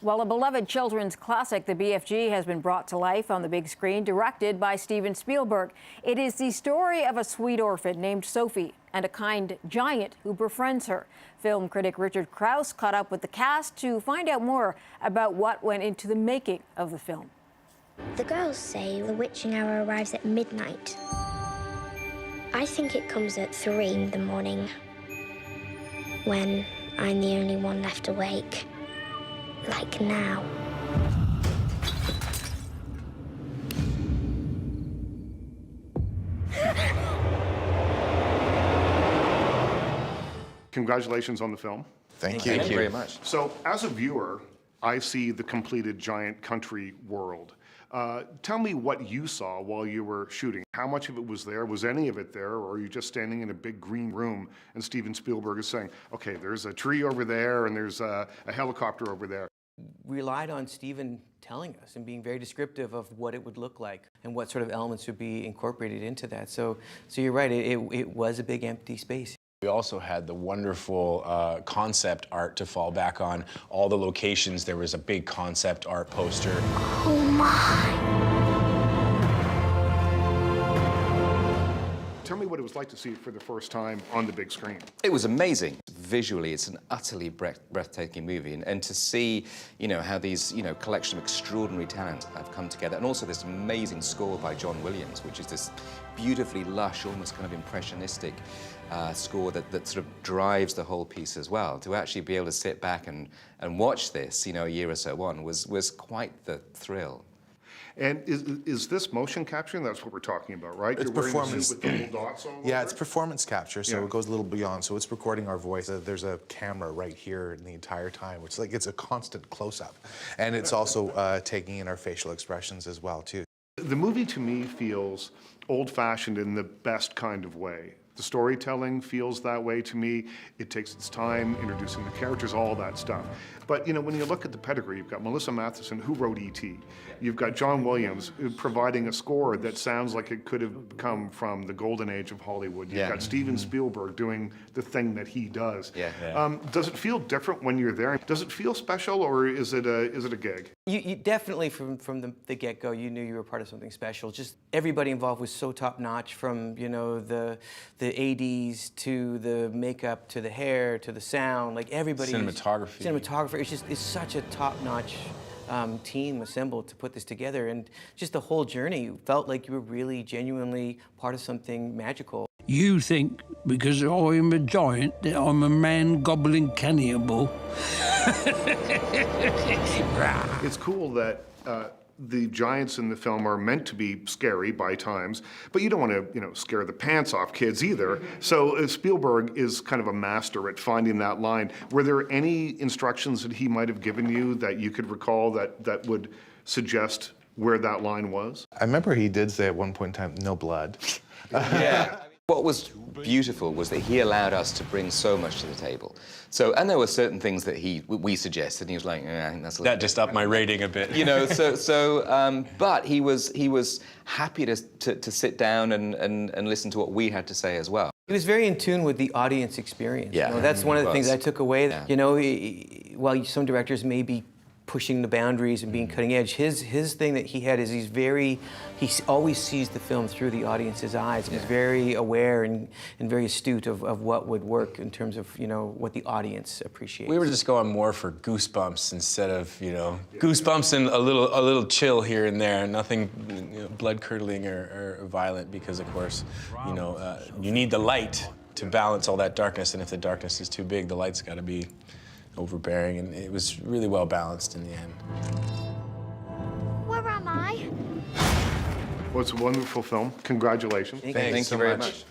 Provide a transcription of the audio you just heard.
Well, a beloved children's classic, the BFG, has been brought to life on the big screen, directed by Steven Spielberg. It is the story of a sweet orphan named Sophie and a kind giant who befriends her. Film critic Richard Crouse caught up with the cast to find out more about what went into the making of the film. The girls say the witching hour arrives at midnight. I think it comes at 3 in the morning, when I'm the only one left awake. Like now. Congratulations on the film. Thank you. Thank you very much. So, as a viewer, I see the completed giant country world. Tell me what you saw while you were shooting. How much of it was there? Was any of it there? Or are you just standing in a big green room and Steven Spielberg is saying, okay, there's a tree over there and there's a helicopter over there? We relied on Steven telling us and being very descriptive of what it would look like and what sort of elements would be incorporated into that. So you're right, it was a big empty space. We also had the wonderful concept art to fall back on. All the locations, there was a big concept art poster. Oh my! Tell me what it was like to see it for the first time on the big screen. It was amazing. Visually, it's an utterly breathtaking movie, and to see, how these, collection of extraordinary talent have come together, and also this amazing score by John Williams, which is this beautifully lush, almost kind of impressionistic score that sort of drives the whole piece as well. To actually be able to sit back and watch this, a year or so on, was quite the thrill. And is this motion capturing? That's what we're talking about, right? It's performance. With the little dots all Yeah, over it's it? performance capture, so Yeah. it goes a little beyond. So it's recording our voice. There's a camera right here the entire time, which it's a constant close-up. And it's also taking in our facial expressions as well, too. The movie, to me, feels old-fashioned in the best kind of way. The storytelling feels that way to me. It takes its time, introducing the characters, all that stuff. But, when you look at the pedigree, you've got Melissa Matheson, who wrote E.T. You've got John Williams providing a score that sounds like it could have come from the golden age of Hollywood. You've got Steven Spielberg doing the thing that he does. Does it feel different when you're there? Does it feel special, or is it a gig? You definitely, from the get-go, you knew you were part of something special. Just everybody involved was so top-notch, from the ADs to the makeup to the hair to the sound. Like everybody. Cinematographer. It's such a top-notch team assembled to put this together, and just the whole journey felt like you were really genuinely part of something magical. You think because I'm a giant that I'm a man-gobbling cannibal? It's cool that the giants in the film are meant to be scary by times, but you don't want to, scare the pants off kids either. So Spielberg is kind of a master at finding that line. Were there any instructions that he might have given you that you could recall that would suggest where that line was? I remember he did say at one point in time, no blood. Yeah. What was beautiful was that he allowed us to bring so much to the table. So, and there were certain things that we suggested, and he was like, I think that's a little That just upped my rating a bit. But he was happy to sit down and listen to what we had to say as well. He was very in tune with the audience experience. Yeah. That's one of the things I took away. Yeah. While some directors may be pushing the boundaries and being cutting edge, his thing that he had is he always sees the film through the audience's eyes. He's very aware and very astute of what would work in terms of what the audience appreciates. We were just going more for goosebumps instead of goosebumps and a little chill here and there. Nothing blood curdling or violent, because of course you need the light to balance all that darkness, and if the darkness is too big, the light's got to be overbearing, and it was really well balanced in the end. Where am I? Well, it's a wonderful film. Congratulations. Thank you very much.